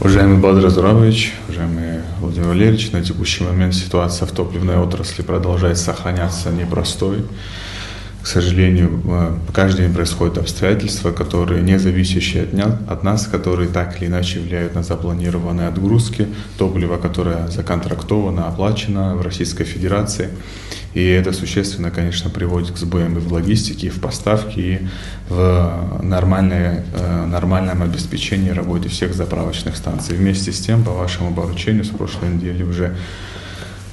Уважаемый Бадр Азурович, уважаемый Владимир Валерьевич, на текущий момент ситуация в топливной отрасли продолжает сохраняться непростой. К сожалению, каждый день происходят обстоятельства, которые не зависящие от нас, которые так или иначе влияют на запланированные отгрузки топлива, которое законтрактовано, оплачено в Российской Федерации. И это существенно, конечно, приводит к сбоям и в логистике, и в поставке, и в нормальном обеспечении работы всех заправочных станций. Вместе с тем, по вашему поручению, с прошлой недели уже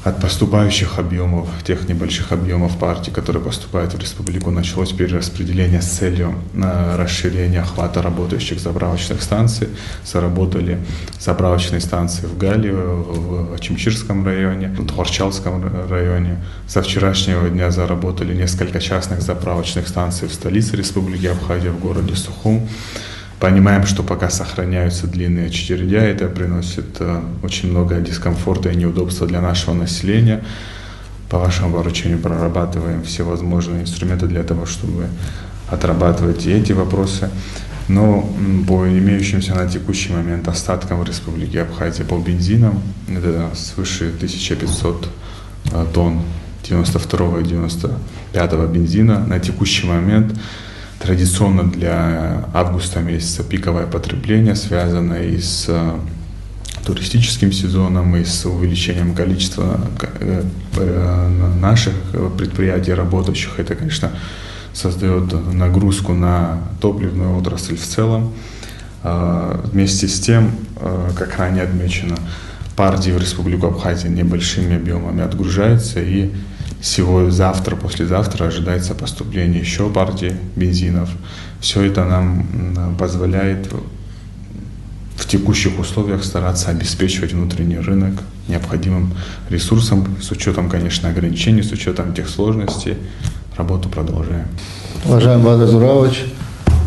от поступающих объемов, тех небольших объемов партий, которые поступают в республику, началось перераспределение с целью расширения охвата работающих заправочных станций. Заработали заправочные станции в Гале, в Ачимчирском районе, в Тхорчалском районе. Со вчерашнего дня заработали несколько частных заправочных станций в столице Республики Абхазия, в городе Сухум. Понимаем, что пока сохраняются длинные очереди, это приносит очень много дискомфорта и неудобства для нашего населения. По вашему поручению прорабатываем все возможные инструменты для того, чтобы отрабатывать и эти вопросы. Но по имеющимся на текущий момент остаткам в Республике Абхазия по бензинам, это свыше 1500 тонн 92 и 95 бензина на текущий момент. Традиционно для августа месяца пиковое потребление, связанное и с туристическим сезоном, и с увеличением количества наших предприятий, работающих. Это, конечно, создает нагрузку на топливную отрасль в целом. Вместе с тем, как ранее отмечено, партии в Республику Абхазия небольшими объемами отгружаются, и сегодня, завтра, послезавтра ожидается поступление еще партии бензинов. Все это нам позволяет в текущих условиях стараться обеспечивать внутренний рынок необходимым ресурсом, с учетом, конечно, ограничений, с учетом тех сложностей. Работу продолжаем. Уважаемый Бадр Азурович,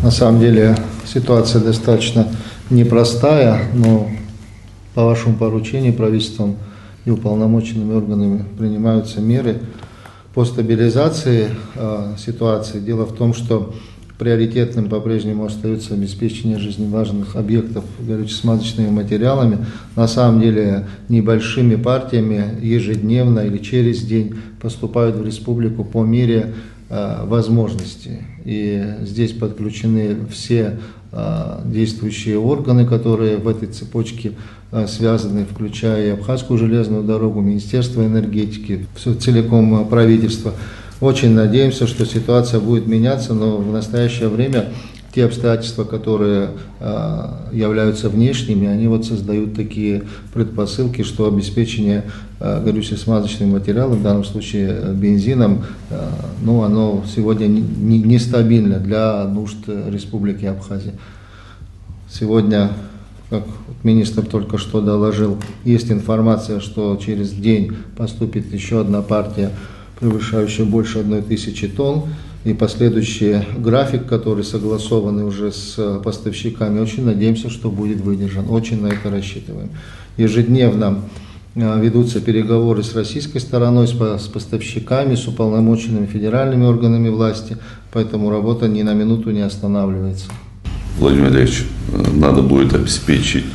на самом деле ситуация достаточно непростая, но по вашему поручению правительством и уполномоченными органами принимаются меры по стабилизации ситуации. Дело в том, что приоритетным по-прежнему остается обеспечение жизненно важных объектов горюче-смазочными материалами. На самом деле небольшими партиями ежедневно или через день поступают в республику по мере возможностей. И здесь подключены все действующие органы, которые в этой цепочке связаны, включая и Абхазскую железную дорогу, Министерство энергетики, все целиком правительство. Очень надеемся, что ситуация будет меняться, но в настоящее время те обстоятельства, которые являются внешними, они вот создают такие предпосылки, что обеспечение горюче-смазочными материалами, в данном случае бензином, ну, оно сегодня нестабильно для нужд Республики Абхазия. Сегодня, как министр только что доложил, есть информация, что через день поступит еще одна партия, превышающая больше 1000 тонн, и последующий график, который согласованный уже с поставщиками, очень надеемся, что будет выдержан, очень на это рассчитываем. Ежедневно ведутся переговоры с российской стороной, с поставщиками, с уполномоченными федеральными органами власти, поэтому работа ни на минуту не останавливается. Владимир Валерьевич, надо будет обеспечить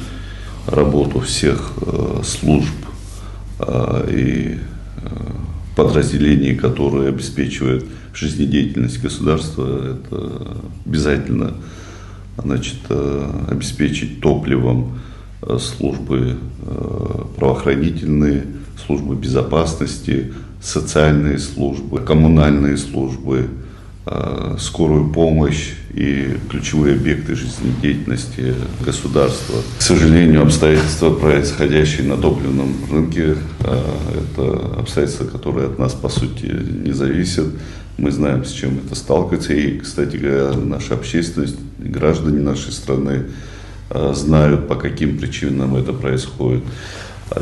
работу всех служб и подразделений, которые обеспечивают жизнедеятельность государства. Это обязательно, значит, обеспечить топливом службы правоохранительные, службы безопасности, социальные службы, коммунальные службы, скорую помощь и ключевые объекты жизнедеятельности государства. К сожалению, обстоятельства, происходящие на топливном рынке, это обстоятельства, которые от нас, по сути, не зависят. Мы знаем, с чем это сталкивается. И, кстати говоря, наша общественность, граждане нашей страны знают, по каким причинам это происходит.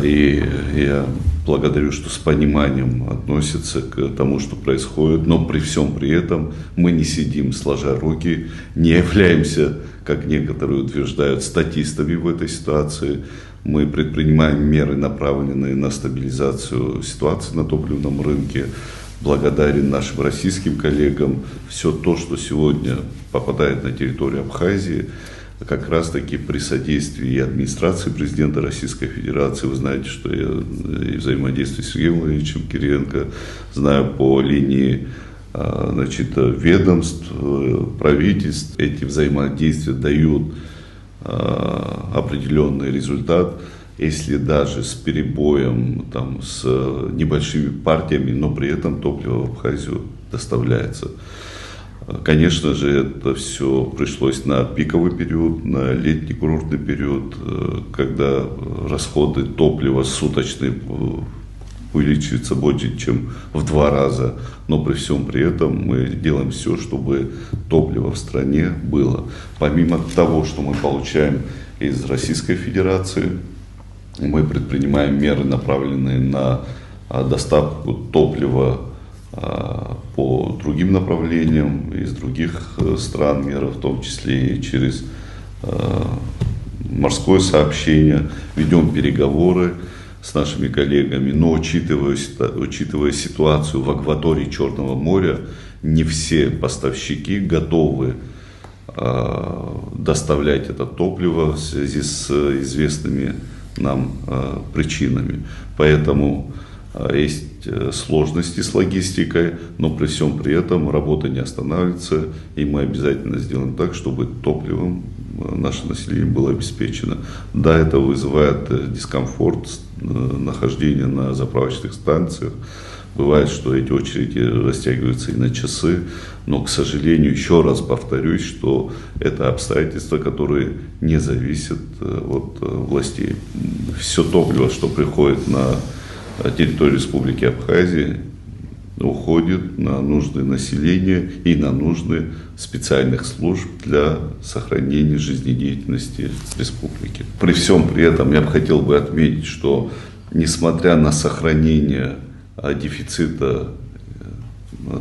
И я благодарю, что с пониманием относятся к тому, что происходит, но при всем при этом мы не сидим сложа руки, не являемся, как некоторые утверждают, статистами в этой ситуации. Мы предпринимаем меры, направленные на стабилизацию ситуации на топливном рынке. Благодарен нашим российским коллегам. Все то, что сегодня попадает на территорию Абхазии, как раз-таки при содействии и администрации президента Российской Федерации. Вы знаете, что я и взаимодействую с Сергеем Владимировичем Кириенко, знаю по линии ведомств, правительств. Эти взаимодействия дают определенный результат, если даже с перебоем, там, с небольшими партиями, но при этом топливо в Абхазию доставляется. Конечно же, это все пришлось на пиковый период, на летний курортный период, когда расходы топлива суточные увеличиваются больше, чем в 2 раза. Но при всем при этом мы делаем все, чтобы топливо в стране было. Помимо того, что мы получаем из Российской Федерации, мы предпринимаем меры, направленные на доставку топлива по другим направлениям из других стран мира, в том числе и через морское сообщение. Ведем переговоры с нашими коллегами, но учитывая ситуацию в акватории Черного моря, не все поставщики готовы доставлять это топливо в связи с известными нам причинами. Поэтому есть сложности с логистикой, но при всем при этом работа не останавливается, и мы обязательно сделаем так, чтобы топливом наше население было обеспечено. Да, это вызывает дискомфорт нахождения на заправочных станциях. Бывает, что эти очереди растягиваются и на часы, но, к сожалению, еще раз повторюсь, что это обстоятельства, которые не зависят от властей. Все топливо, что приходит на территорию Республики Абхазия, уходит на нужды населения и на нужды специальных служб для сохранения жизнедеятельности республики. При всем при этом я бы хотел отметить, что несмотря на сохранение дефицита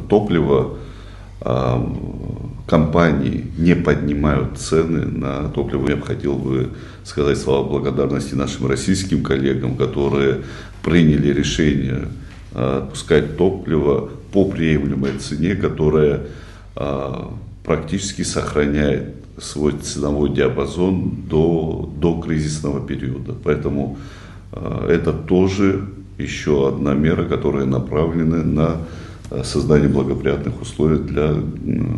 топлива, компании не поднимают цены на топливо. Я бы хотел сказать слова благодарности нашим российским коллегам, которые приняли решение отпускать топливо по приемлемой цене, которая практически сохраняет свой ценовой диапазон до кризисного периода. Поэтому это тоже еще одна мера, которая направлена на создание благоприятных условий для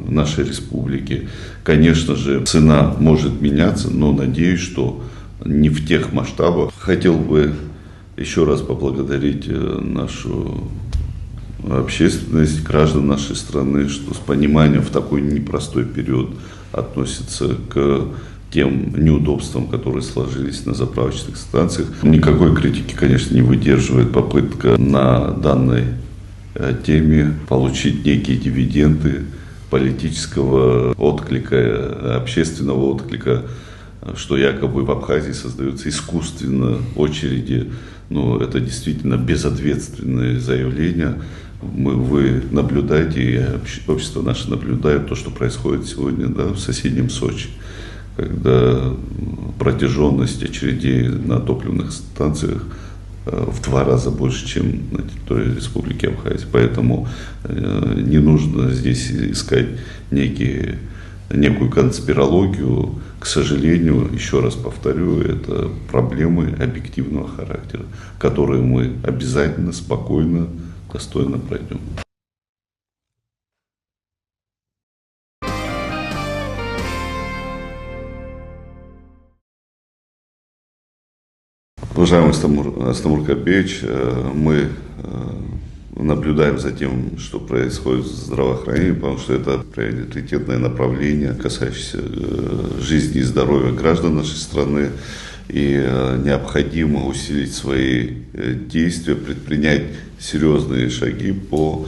нашей республики. Конечно же, цена может меняться, но надеюсь, что не в тех масштабах. Хотел бы еще раз поблагодарить нашу общественность, граждан нашей страны, что с пониманием в такой непростой период относятся к тем неудобствам, которые сложились на заправочных станциях. Никакой критики, конечно, не выдерживает попытка на данной теме получить некие дивиденды политического отклика, общественного отклика, что якобы в Абхазии создаются искусственно очереди. Но это действительно безответственные заявления. Вы наблюдаете, и общество наше наблюдает то, что происходит сегодня, да, в соседнем Сочи, когда протяженность очередей на топливных станциях в 2 раза больше, чем на территории Республики Абхазия. Поэтому не нужно здесь искать некую конспирологию. К сожалению, еще раз повторю, это проблемы объективного характера, которые мы обязательно, спокойно, достойно пройдем. Уважаемый Астамур Капеевич, мы наблюдаем за тем, что происходит в здравоохранении, потому что это приоритетное направление, касающееся жизни и здоровья граждан нашей страны. И необходимо усилить свои действия, предпринять серьезные шаги по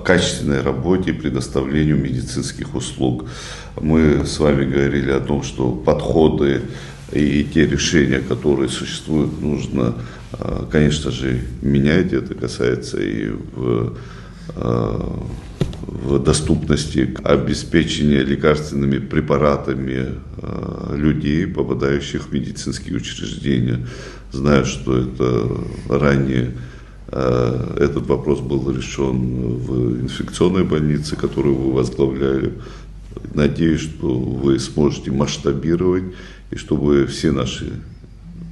качественной работе и предоставлению медицинских услуг. Мы с вами говорили о том, что подходы и те решения, которые существуют, нужно, конечно же, менять. Это касается и в доступности обеспечения лекарственными препаратами людей, попадающих в медицинские учреждения. Знаю, что это ранее этот вопрос был решен в инфекционной больнице, которую вы возглавляли. Надеюсь, что вы сможете масштабировать, и чтобы все наши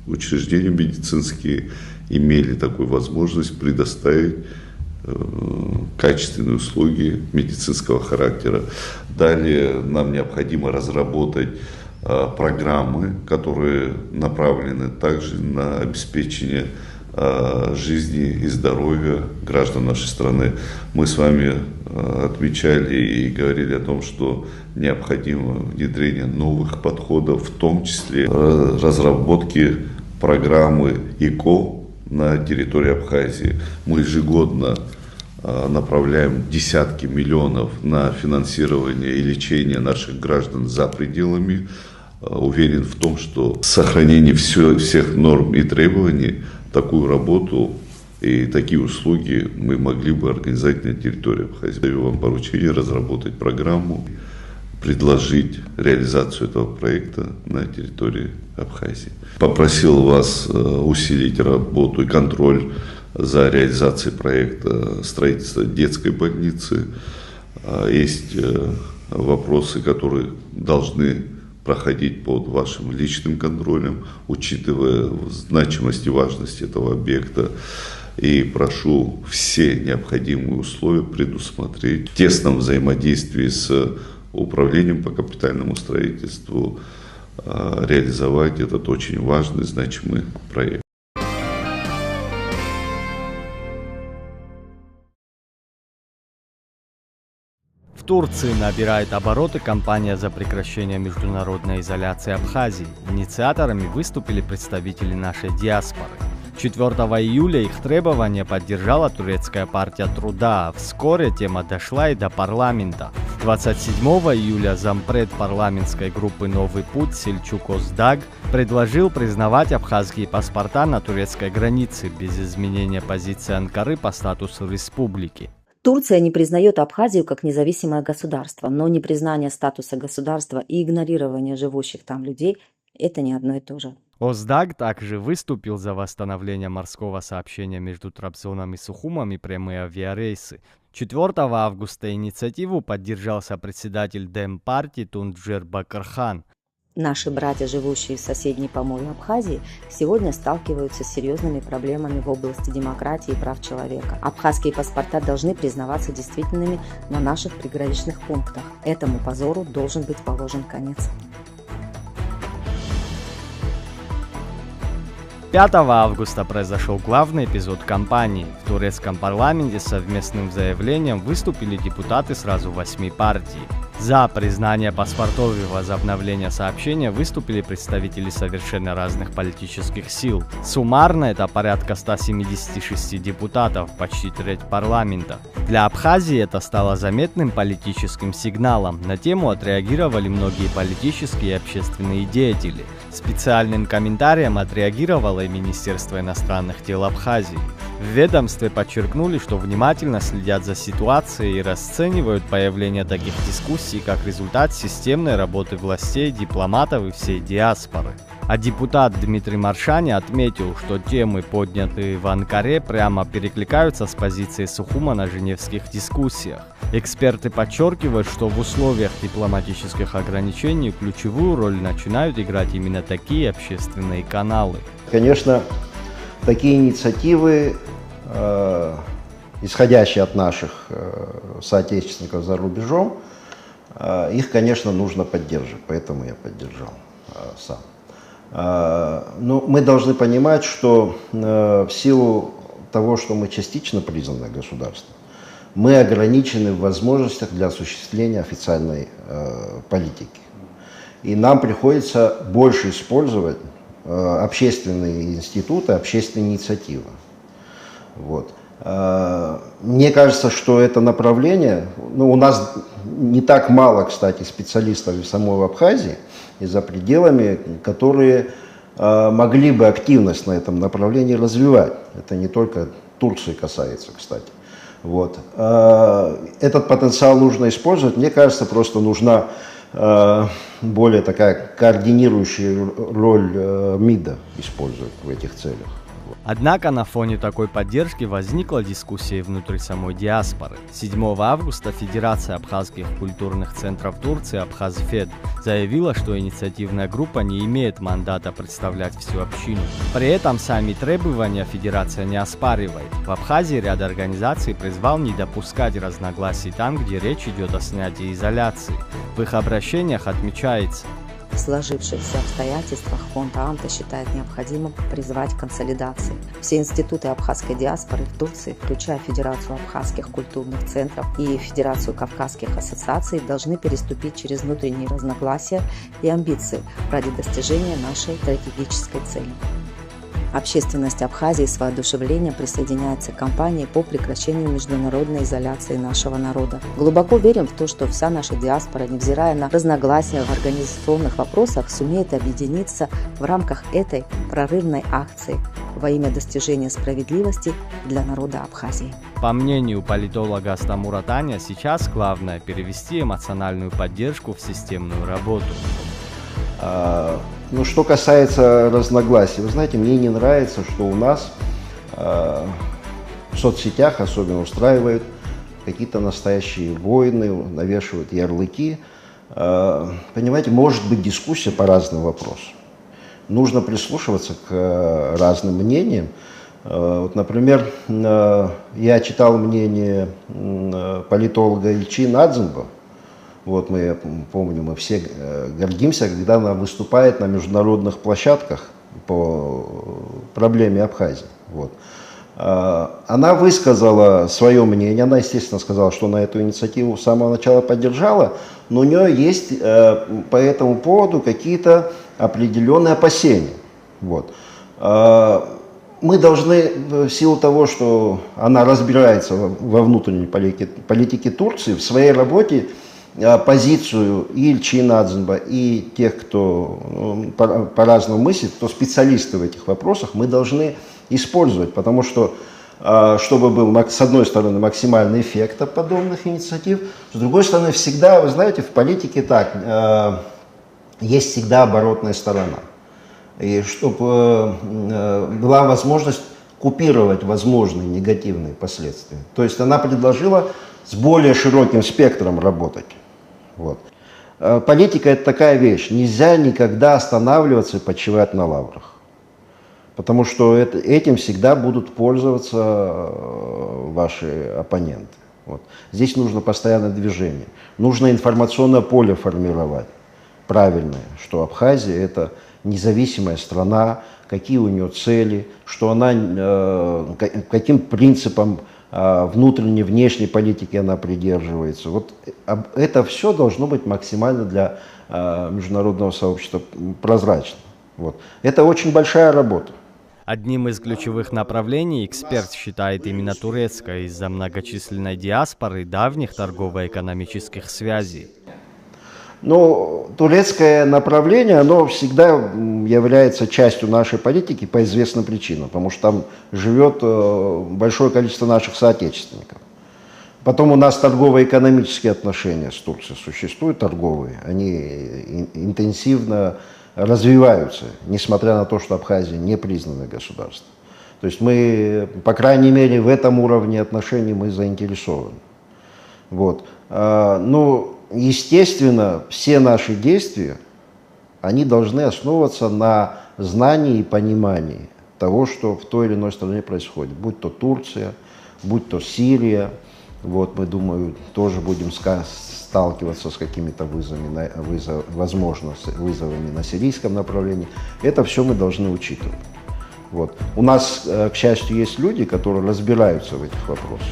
учреждения медицинские имели такую возможность предоставить качественные услуги медицинского характера. Далее нам необходимо разработать программы, которые направлены также на обеспечение жизни и здоровья граждан нашей страны. Мы с вами отмечали и говорили о том, что необходимо внедрение новых подходов, в том числе разработки программы ИКО на территории Абхазии. Мы ежегодно направляем десятки миллионов на финансирование и лечение наших граждан за пределами. Уверен в том, что сохранение всех норм и требований, такую работу и такие услуги мы могли бы организовать на территории Абхазии. Даю вам поручение разработать программу, предложить реализацию этого проекта на территории Абхазии. Попросил вас усилить работу и контроль за реализацией проекта строительства детской больницы. Есть вопросы, которые должны проходить под вашим личным контролем, учитывая значимость и важность этого объекта. И прошу все необходимые условия предусмотреть в тесном взаимодействии с управлением по капитальному строительству, реализовать этот очень важный, значимый проект. В Турции набирает обороты кампания за прекращение международной изоляции Абхазии. Инициаторами выступили представители нашей диаспоры. 4 июля их требования поддержала турецкая партия труда. Вскоре тема дошла и до парламента. 27 июля зампред парламентской группы «Новый путь» Сельчук Оздаг предложил признавать абхазские паспорта на турецкой границе без изменения позиции Анкары по статусу республики. Турция не признает Абхазию как независимое государство, но непризнание статуса государства и игнорирование живущих там людей – это не одно и то же. Оздаг также выступил за восстановление морского сообщения между Трабзоном и Сухумом и прямые авиарейсы. 4 августа инициативу поддержал сопредседатель Демпартии Тунджер Бакархан. Наши братья, живущие в соседней поморье Абхазии, сегодня сталкиваются с серьезными проблемами в области демократии и прав человека. Абхазские паспорта должны признаваться действительными на наших приграничных пунктах. Этому позору должен быть положен конец. 5 августа произошел главный эпизод кампании. В турецком парламенте с совместным заявлением выступили депутаты сразу 8 партий. За признание паспортов и возобновление сообщения выступили представители совершенно разных политических сил. Суммарно это порядка 176 депутатов, почти треть парламента. Для Абхазии это стало заметным политическим сигналом. На тему отреагировали многие политические и общественные деятели. Специальным комментарием отреагировало и Министерство иностранных дел Абхазии. В ведомстве подчеркнули, что внимательно следят за ситуацией и расценивают появление таких дискуссий как результат системной работы властей, дипломатов и всей диаспоры. А депутат Дмитрий Маршани отметил, что темы, поднятые в Анкаре, прямо перекликаются с позицией Сухума на женевских дискуссиях. Эксперты подчеркивают, что в условиях дипломатических ограничений ключевую роль начинают играть именно такие общественные каналы. Конечно, такие инициативы, исходящие от наших соотечественников за рубежом, их, конечно, нужно поддерживать, поэтому я поддержал сам. Но мы должны понимать, что в силу того, что мы частично признанное государство, мы ограничены в возможностях для осуществления официальной политики. И нам приходится больше использовать общественные институты, общественные инициативы. Вот. Мне кажется, что это направление, у нас не так мало, кстати, специалистов в самой Абхазии и за пределами, которые могли бы активность на этом направлении развивать. Это не только Турции касается, кстати. Вот. Этот потенциал нужно использовать. Мне кажется, просто нужна более такая координирующая роль МИДа использовать в этих целях. Однако на фоне такой поддержки возникла дискуссия внутри самой диаспоры. 7 августа Федерация абхазских культурных центров Турции «Абхазфед» заявила, что инициативная группа не имеет мандата представлять всю общину. При этом сами требования Федерация не оспаривает. В Абхазии ряд организаций призвал не допускать разногласий там, где речь идет о снятии изоляции. В их обращениях отмечается: В сложившихся обстоятельствах фонд ААМТа считает необходимым призвать к консолидации. Все институты абхазской диаспоры в Турции, включая Федерацию абхазских культурных центров и Федерацию кавказских ассоциаций, должны переступить через внутренние разногласия и амбиции ради достижения нашей стратегической цели. Общественность Абхазии с воодушевлением присоединяется к кампании по прекращению международной изоляции нашего народа. Глубоко верим в то, что вся наша диаспора, невзирая на разногласия в организационных вопросах, сумеет объединиться в рамках этой прорывной акции во имя достижения справедливости для народа Абхазии. По мнению политолога Астамура Таня, сейчас главное перевести эмоциональную поддержку в системную работу. Ну, что касается разногласий, вы знаете, мне не нравится, что у нас в соцсетях особенно устраивают какие-то настоящие войны, навешивают ярлыки. Понимаете, может быть дискуссия по разным вопросам. Нужно прислушиваться к разным мнениям. Вот, например, я читал мнение политолога Ильчи Надзинба. Вот мы, я помню, мы все гордимся, когда она выступает на международных площадках по проблеме Абхазии. Вот. Она высказала свое мнение, она, естественно, сказала, что она эту инициативу с самого начала поддержала, но у нее есть по этому поводу какие-то определенные опасения. Вот. Мы должны, в силу того, что она разбирается во внутренней политике Турции, в своей работе позицию и Ильчи Надзинба, и тех, кто по-разному мыслит, кто специалисты в этих вопросах, мы должны использовать, потому что, чтобы был, с одной стороны, максимальный эффект от подобных инициатив, с другой стороны, всегда, вы знаете, в политике так, есть всегда оборотная сторона. И чтобы была возможность купировать возможные негативные последствия. То есть она предложила с более широким спектром работать. Вот. Политика – это такая вещь. Нельзя никогда останавливаться и почивать на лаврах. Потому что этим всегда будут пользоваться ваши оппоненты. Вот. Здесь нужно постоянное движение. Нужно информационное поле формировать. Правильное, что Абхазия – это независимая страна, какие у нее цели, что она, каким принципам внутренней, внешней политики она придерживается. Вот это все должно быть максимально для международного сообщества прозрачно. Вот. Это очень большая работа. Одним из ключевых направлений эксперт считает именно турецкое из-за многочисленной диаспоры давних торгово-экономических связей. Но турецкое направление, оно всегда является частью нашей политики по известным причинам, потому что там живет большое количество наших соотечественников. Потом у нас торгово-экономические отношения с Турцией существуют, торговые, они интенсивно развиваются, несмотря на то, что Абхазия не признанное государство. То есть мы, по крайней мере, в этом уровне отношений мы заинтересованы. Вот. Естественно, все наши действия, они должны основываться на знании и понимании того, что в той или иной стране происходит. Будь то Турция, будь то Сирия. Вот мы, думаю, тоже будем сталкиваться с какими-то вызовами, возможно, вызовами на сирийском направлении. Это все мы должны учитывать. Вот. У нас, к счастью, есть люди, которые разбираются в этих вопросах.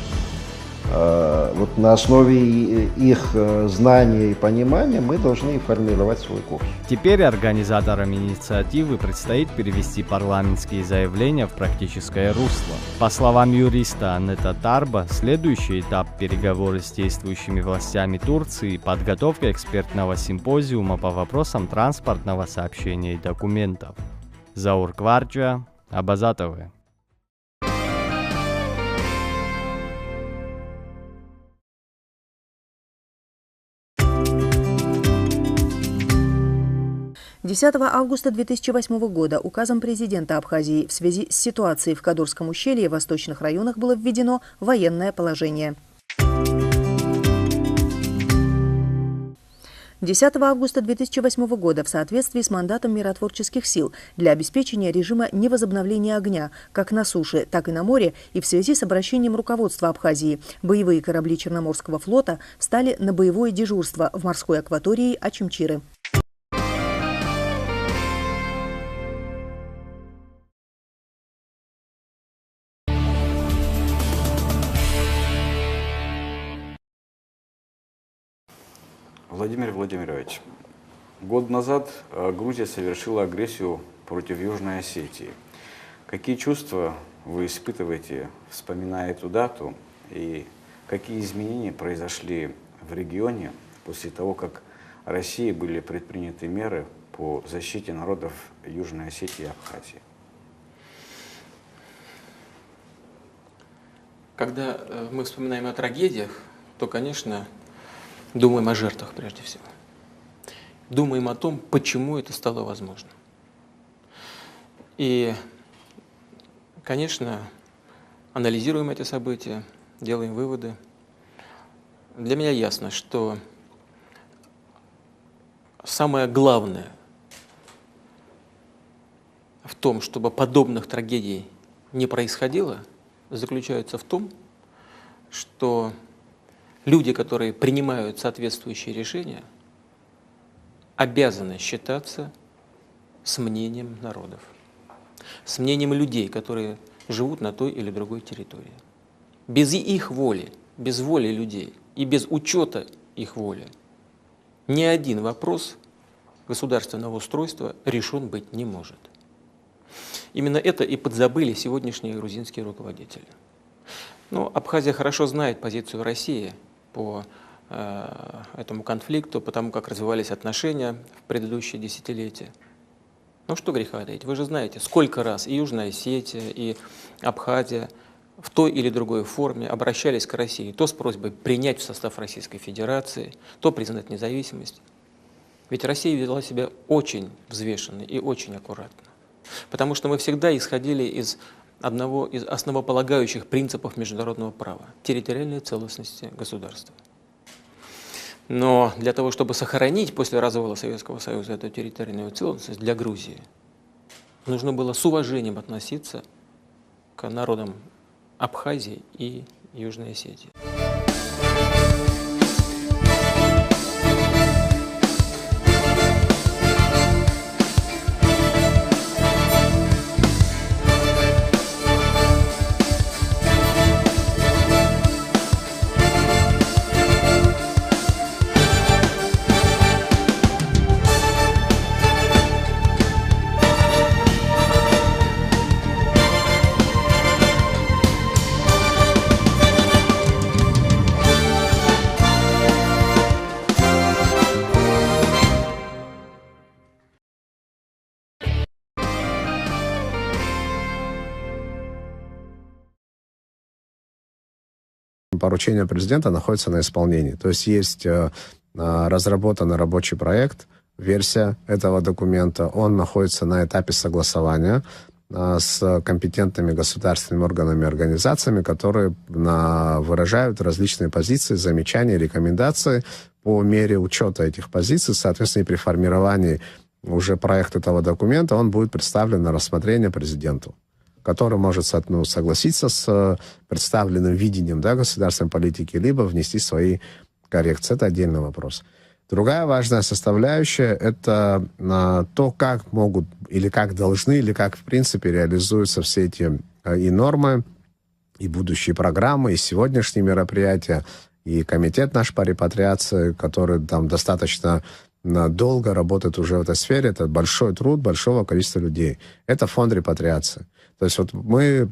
Вот на основе их знания и понимания мы должны формировать свой курс. Теперь организаторам инициативы предстоит перевести парламентские заявления в практическое русло. По словам юриста Аннета Тарба, следующий этап переговоры с действующими властями Турции – подготовка экспертного симпозиума по вопросам транспортного сообщения и документов. Заур Кварча, Абазатовы. 10 августа 2008 года указом президента Абхазии в связи с ситуацией в Кадурском ущелье и восточных районах было введено военное положение. 10 августа 2008 года в соответствии с мандатом миротворческих сил для обеспечения режима невозобновления огня как на суше, так и на море и в связи с обращением руководства Абхазии боевые корабли Черноморского флота встали на боевое дежурство в морской акватории Очимчиры. Владимир Владимирович, год назад Грузия совершила агрессию против Южной Осетии. Какие чувства вы испытываете, вспоминая эту дату, и какие изменения произошли в регионе после того, как России были предприняты меры по защите народов Южной Осетии и Абхазии? Когда мы вспоминаем о трагедиях, то, конечно, думаем о жертвах прежде всего. Думаем о том, почему это стало возможным. И, конечно, анализируем эти события, делаем выводы. Для меня ясно, что самое главное в том, чтобы подобных трагедий не происходило, заключается в том, что люди, которые принимают соответствующие решения, обязаны считаться с мнением народов, с мнением людей, которые живут на той или другой территории. Без их воли, без воли людей и без учета их воли ни один вопрос государственного устройства решен быть не может. Именно это и подзабыли сегодняшние грузинские руководители. Но Абхазия хорошо знает позицию России по этому конфликту, потому как развивались отношения в предыдущие десятилетия. Ну что греха таить, вы же знаете, сколько раз и Южная Осетия, и Абхазия в той или другой форме обращались к России, то с просьбой принять в состав Российской Федерации, то признать независимость. Ведь Россия вела себя очень взвешенно и очень аккуратно, потому что мы всегда исходили из одного из основополагающих принципов международного права – территориальной целостности государства. Но для того, чтобы сохранить после развала Советского Союза эту территориальную целостность для Грузии, нужно было с уважением относиться к народам Абхазии и Южной Осетии. Поручение президента находится на исполнении. То есть есть разработанный рабочий проект, версия этого документа. Он находится на этапе согласования с компетентными государственными органами и организациями, которые выражают различные позиции, замечания, рекомендации по мере учета этих позиций. Соответственно, и при формировании уже проекта этого документа он будет представлен на рассмотрение президенту, который может согласиться с представленным видением государственной политики, либо внести свои коррекции. Это отдельный вопрос. Другая важная составляющая – это то, как могут, или как должны, или как в принципе реализуются все эти и нормы, и будущие программы, и сегодняшние мероприятия, и комитет наш по репатриации, который там достаточно долго работает уже в этой сфере. Это большой труд большого количества людей. Это фонд репатриации. То есть вот мы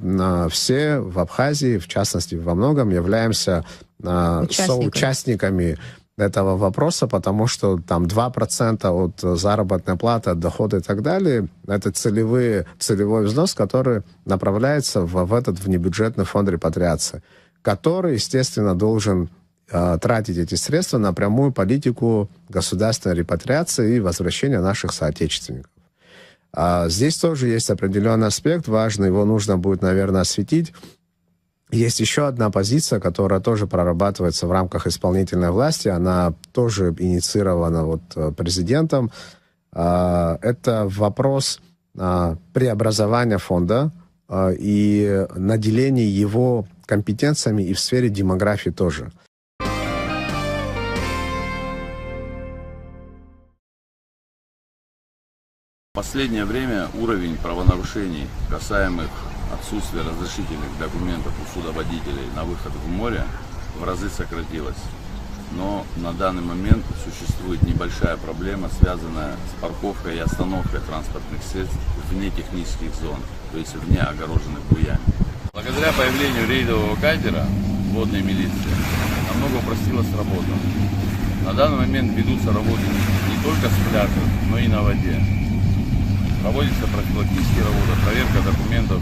все в Абхазии, в частности, во многом являемся соучастниками этого вопроса, потому что там 2% от заработной платы, от дохода и так далее, это целевой взнос, который направляется в этот внебюджетный фонд репатриации, который, естественно, должен тратить эти средства на прямую политику государственной репатриации и возвращения наших соотечественников. Здесь тоже есть определенный аспект важный, его нужно будет, наверное, осветить. Есть еще одна позиция, которая тоже прорабатывается в рамках исполнительной власти, она тоже инициирована президентом. Это вопрос преобразования фонда и наделения его компетенциями и в сфере демографии тоже. В последнее время уровень правонарушений, касаемых отсутствия разрешительных документов у судоводителей на выход в море, в разы сократилось. Но на данный момент существует небольшая проблема, связанная с парковкой и остановкой транспортных средств вне технических зон, то есть вне огороженных буями. Благодаря появлению рейдового катера водной милиции намного упростилась работа. На данный момент ведутся работы не только с пляжа, но и на воде. Проводится профилактические работы, проверка документов,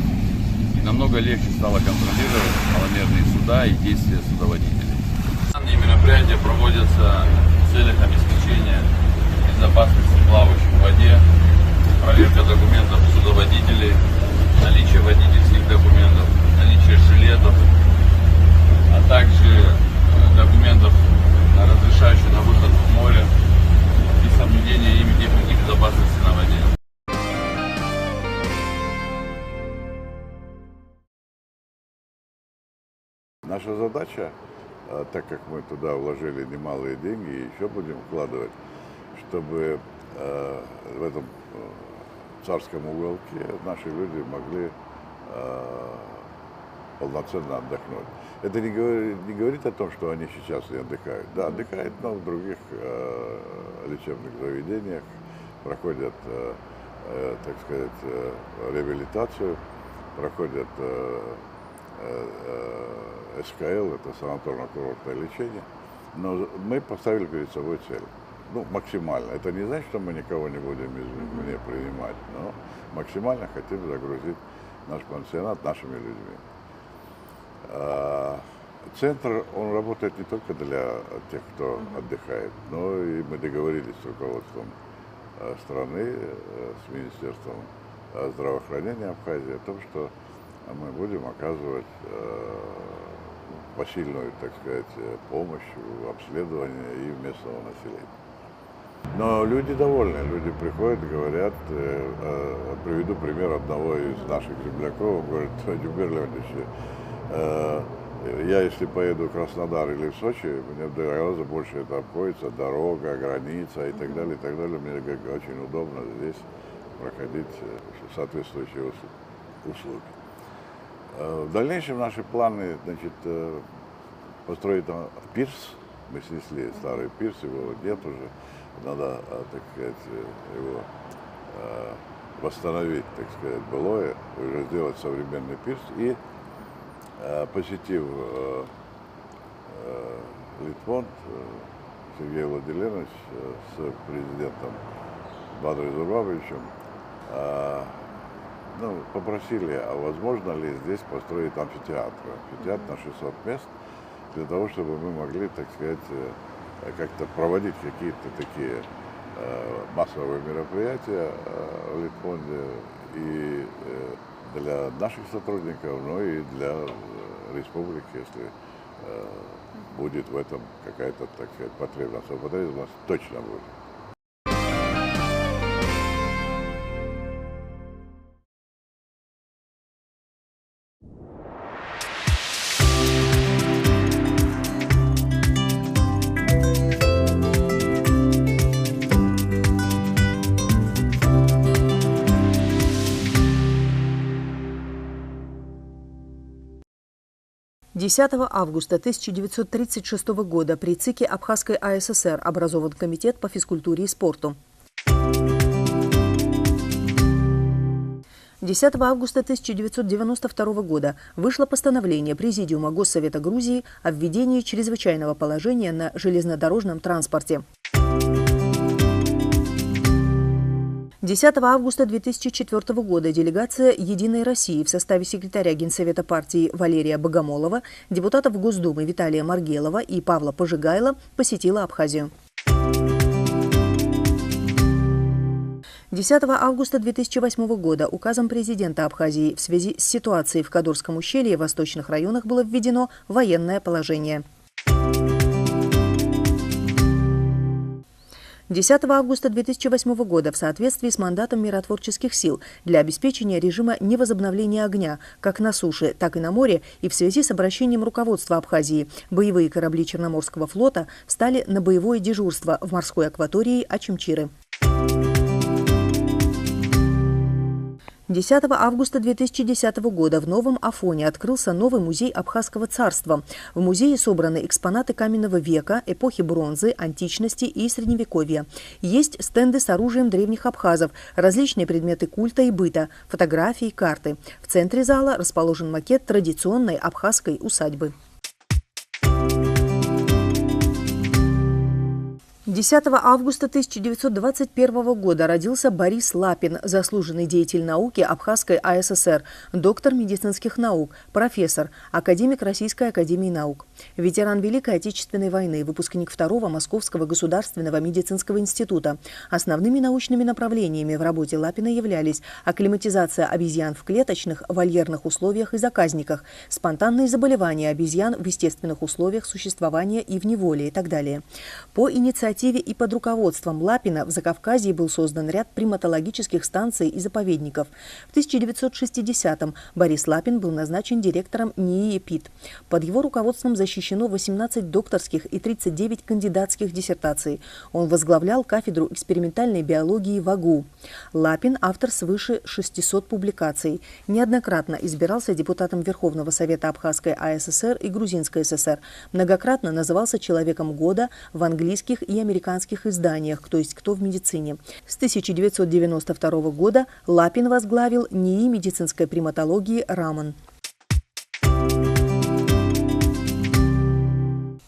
и намного легче стало контролировать маломерные суда и действия судоводителей. Данные мероприятия проводятся в целях обеспечения безопасности плавающих в воде, проверка документов судоводителей, наличие водительских документов, наличие жилетов, а также документов, разрешающих на выход в море и соблюдение ими техники безопасности на воде. Наша задача, так как мы туда вложили немалые деньги и еще будем вкладывать, чтобы в этом царском уголке наши люди могли полноценно отдохнуть. Это не говорит о том, что они сейчас не отдыхают. Да, отдыхают, но в других лечебных заведениях проходят, так сказать, реабилитацию, проходят СКЛ, это санаторно-курортное лечение, но мы поставили перед собой цель, максимально. Это не значит, что мы никого не будем извне принимать, но максимально хотим загрузить наш пансионат нашими людьми. Центр, он работает не только для тех, кто отдыхает, но и мы договорились с руководством страны, с Министерством здравоохранения Абхазии о том, что мы будем оказывать посильную, так сказать, помощь в обследовании и местного населения. Но люди довольны, люди приходят, говорят, приведу пример одного из наших земляков, он говорит: Тимур Леонидович, я если поеду в Краснодар или в Сочи, мне гораздо больше это обходится, дорога, граница и так далее, мне очень удобно здесь проходить соответствующие услуги. В дальнейшем наши планы, построить там пирс. Мы снесли старый пирс, его нет уже. Надо, так сказать, его восстановить, так сказать, былое, уже сделать современный пирс. И посетив Литфонд, Сергей Владимирович с президентом Бадрой Зурбабовичем попросили, а возможно ли здесь построить амфитеатр на 600 мест, для того, чтобы мы могли, так сказать, как-то проводить какие-то такие массовые мероприятия в Литфонде и для наших сотрудников, но и для республики, если будет в этом какая-то, так сказать, потребность. А потребность у нас точно будет. «10 августа 1936 года при ЦИКе Абхазской АССР образован Комитет по физкультуре и спорту. 10 августа 1992 года вышло постановление Президиума Госсовета Грузии о введении чрезвычайного положения на железнодорожном транспорте. 10 августа 2004 года делегация «Единой России» в составе секретаря Генсовета партии Валерия Богомолова, депутатов Госдумы Виталия Маргелова и Павла Пожигайла посетила Абхазию. 10 августа 2008 года указом президента Абхазии в связи с ситуацией в Кадурском ущелье и восточных районах было введено военное положение. 10 августа 2008 года в соответствии с мандатом миротворческих сил для обеспечения режима невозобновления огня как на суше, так и на море и в связи с обращением руководства Абхазии боевые корабли Черноморского флота встали на боевое дежурство в морской акватории Очимчиры. 10 августа 2010 года в Новом Афоне открылся новый музей Абхазского царства. В музее собраны экспонаты каменного века, эпохи бронзы, античности и средневековья. Есть стенды с оружием древних абхазов, различные предметы культа и быта, фотографии, карты. В центре зала расположен макет традиционной абхазской усадьбы. 10 августа 1921 года родился Борис Лапин, заслуженный деятель науки Абхазской АССР, доктор медицинских наук, профессор, академик Российской академии наук. Ветеран Великой Отечественной войны, выпускник 2-го Московского государственного медицинского института. Основными научными направлениями в работе Лапина являлись акклиматизация обезьян в клеточных, вольерных условиях и заказниках, спонтанные заболевания обезьян в естественных условиях существования и в неволе и так далее. По инициативе и под руководством Лапина в Закавказье был создан ряд приматологических станций и заповедников. В 1960-м Борис Лапин был назначен директором НИИ ПИТ. Под его руководством защищено 18 докторских и 39 кандидатских диссертаций. Он возглавлял кафедру экспериментальной биологии в АГУ. Лапин – автор свыше 600 публикаций. Неоднократно избирался депутатом Верховного Совета Абхазской АССР и Грузинской ССР. Многократно назывался человеком года в английских и американских изданиях «Кто есть кто в медицине». С 1992 года Лапин возглавил НИИ медицинской приматологии «Раман».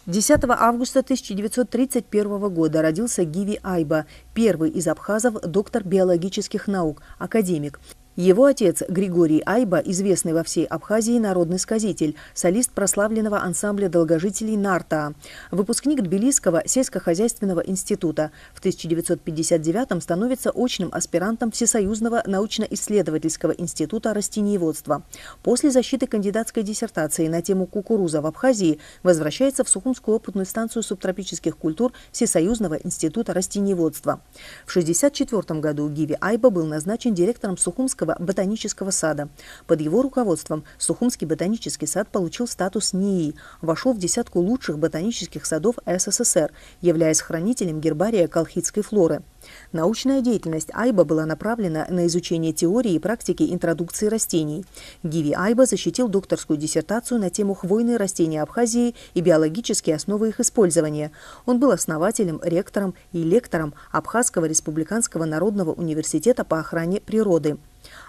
10 августа 1931 года родился Гиви Айба, первый из абхазов доктор биологических наук, академик. Его отец Григорий Айба, известный во всей Абхазии народный сказитель, солист прославленного ансамбля долгожителей «Нарта», выпускник Тбилисского сельскохозяйственного института. В 1959-м становится очным аспирантом Всесоюзного научно-исследовательского института растениеводства. После защиты кандидатской диссертации на тему кукуруза в Абхазии возвращается в Сухумскую опытную станцию субтропических культур Всесоюзного института растениеводства. В 1964 году Гиви Айба был назначен директором Сухумского ботанического сада. Под его руководством Сухумский ботанический сад получил статус НИИ, вошел в десятку лучших ботанических садов СССР, являясь хранителем гербария колхидской флоры. Научная деятельность Айба была направлена на изучение теории и практики интродукции растений. Гиви Айба защитил докторскую диссертацию на тему хвойные растения Абхазии и биологические основы их использования. Он был основателем, ректором и лектором Абхазского республиканского народного университета по охране природы.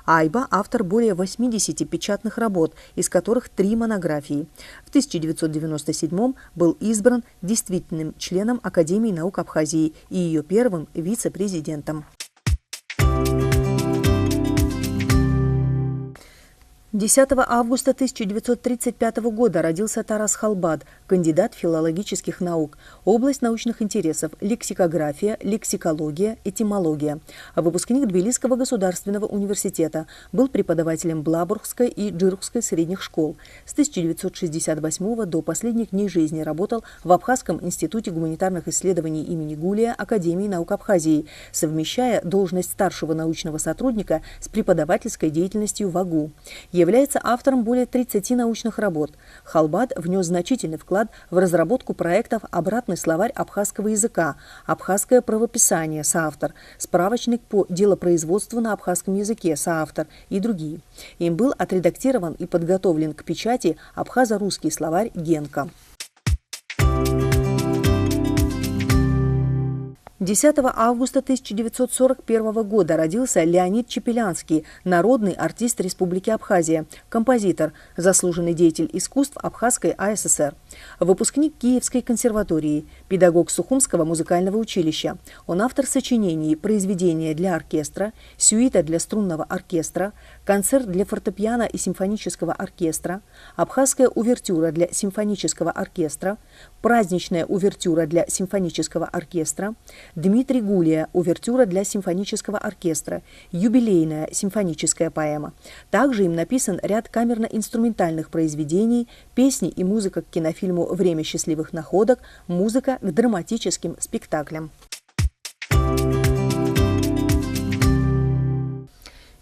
Айба – автор более 80 печатных работ, из которых 3 монографии. В 1997 был избран действительным членом Академии наук Абхазии и ее первым вице-президентом. 10 августа 1935 года родился Тарас Халбад, кандидат филологических наук. Область научных интересов – лексикография, лексикология, этимология. Выпускник Тбилисского государственного университета. Был преподавателем Блабургской и Джирухской средних школ. С 1968 до последних дней жизни работал в Абхазском институте гуманитарных исследований имени Гулия Академии наук Абхазии, совмещая должность старшего научного сотрудника с преподавательской деятельностью в АГУ. Является автором более 30 научных работ. Халбад внес значительный вклад в разработку проектов «Обратный словарь абхазского языка», «Абхазское правописание» соавтор, «Справочник по делопроизводству на абхазском языке» соавтор и другие. Им был отредактирован и подготовлен к печати абхазо-русский словарь Генка. 10 августа 1941 года родился Леонид Чепелянский, народный артист Республики Абхазия, композитор, заслуженный деятель искусств Абхазской АССР, выпускник Киевской консерватории, педагог Сухумского музыкального училища. Он автор сочинений «Произведения для оркестра», «Сюита для струнного оркестра», «Концерт для фортепиано и симфонического оркестра», «Абхазская увертюра для симфонического оркестра», «Праздничная увертюра для симфонического оркестра», Дмитрий Гулия «Увертюра для симфонического оркестра», юбилейная симфоническая поэма. Также им написан ряд камерно-инструментальных произведений, песни и музыка к кинофильму «Время счастливых находок», музыка к драматическим спектаклям.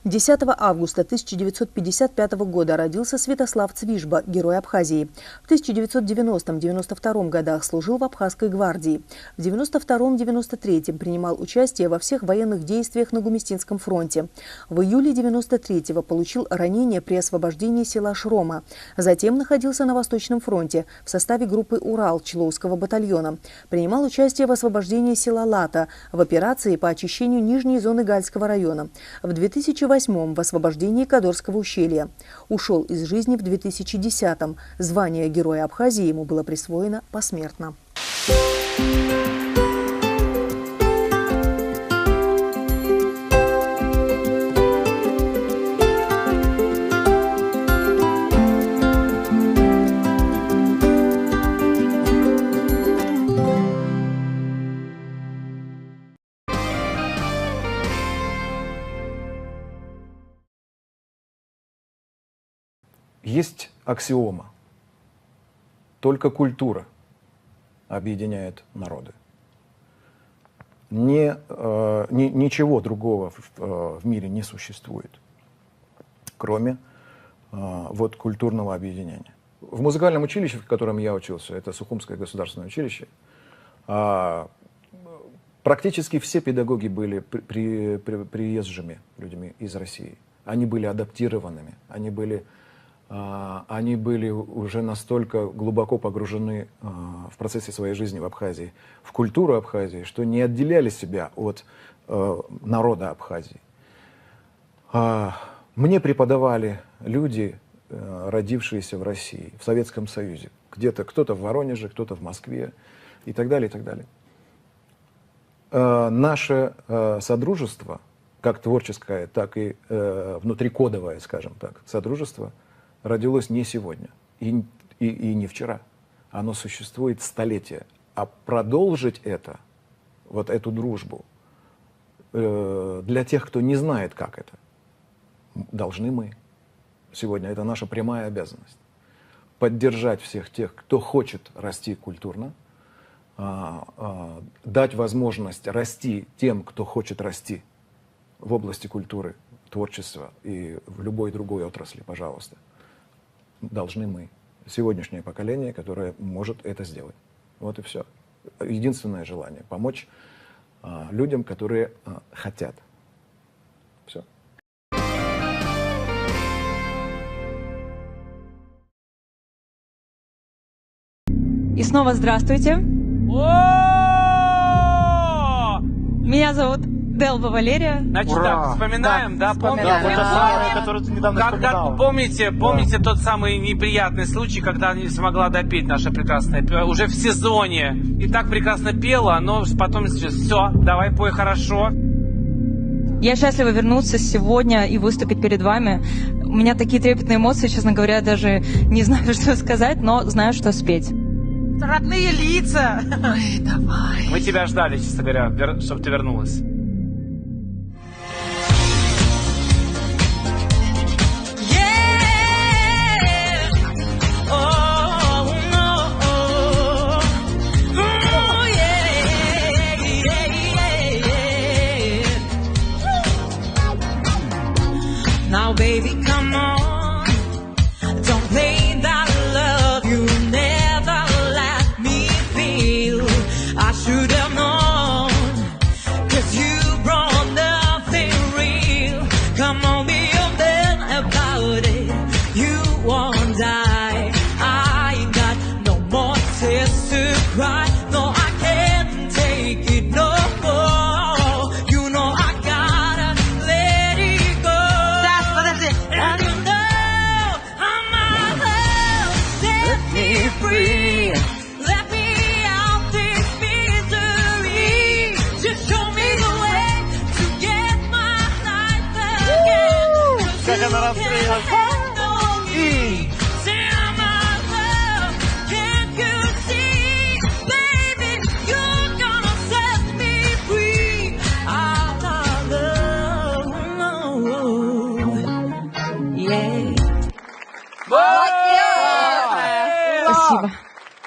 10 августа 1955 года родился Святослав Цвижба, герой Абхазии. В 1990-92 годах служил в Абхазской гвардии. В 92-93 принимал участие во всех военных действиях на Гумистинском фронте. В июле 93-го получил ранение при освобождении села Шрома. Затем находился на Восточном фронте в составе группы «Урал» Чиловского батальона. Принимал участие в освобождении села Лата, в операции по очищению нижней зоны Гальского района. В 2008 в освобождении Кадорского ущелья. Ушел из жизни в 2010-м. Звание Героя Абхазии ему было присвоено посмертно. Есть аксиома. Только культура объединяет народы. Ничего другого в мире не существует, кроме вот культурного объединения. В музыкальном училище, в котором я учился, это Сухумское государственное училище, практически все педагоги были приезжими людьми из России. Они были адаптированными, они были уже настолько глубоко погружены в процессе своей жизни в Абхазии, в культуру Абхазии, что не отделяли себя от народа Абхазии. Мне преподавали люди, родившиеся в России, в Советском Союзе. Где-то кто-то в Воронеже, кто-то в Москве и так далее, и так далее. Наше содружество, как творческое, так и внутрикодовое, скажем так, содружество, родилось не сегодня и не вчера. Оно существует столетия. А продолжить это, вот эту дружбу, для тех, кто не знает, как это, должны мы. Сегодня это наша прямая обязанность. Поддержать всех тех, кто хочет расти культурно, дать возможность расти тем, кто хочет расти в области культуры, творчества и в любой другой отрасли, пожалуйста. Должны мы. Сегодняшнее поколение, которое может это сделать. Вот и все. Единственное желание — помочь людям, которые хотят. Все. И снова здравствуйте. Меня зовут Делба Валерия. Значит, так, вспоминаем, да, помните? Помните тот самый неприятный случай, когда не смогла допеть наша прекрасная уже в сезоне. И так прекрасно пела, но потом все, давай пой хорошо. Я счастлива вернуться сегодня и выступить перед вами. У меня такие трепетные эмоции, честно говоря, даже не знаю, что сказать, но знаю, что спеть. Родные лица. Ой, давай. Мы тебя ждали, честно говоря, чтобы ты вернулась. Now, baby, come on. Don't play that love you never let me feel. I should have known, 'cause you brought nothing real. Come on, be a man about it. You won't die. I ain't got no more tears to cry. No, I can't take it no more.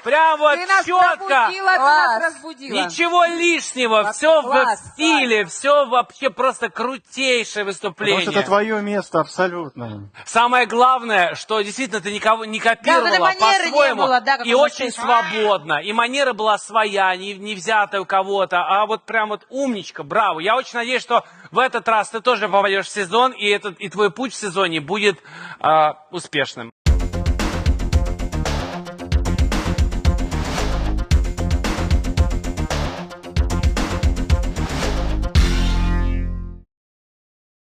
Прям вот Ты нас четко. пробудила, ты нас разбудила. Ничего лишнего, все в стиле, все вообще просто крутейшее выступление. Потому что это твое место абсолютно. Самое главное, что действительно ты никого не копировала по-своему, и очень свободно. И манера была своя, не взятая у кого-то, а вот прям вот умничка, браво. Я очень надеюсь, что в этот раз ты тоже попадешь в сезон, и твой путь в сезоне будет успешным.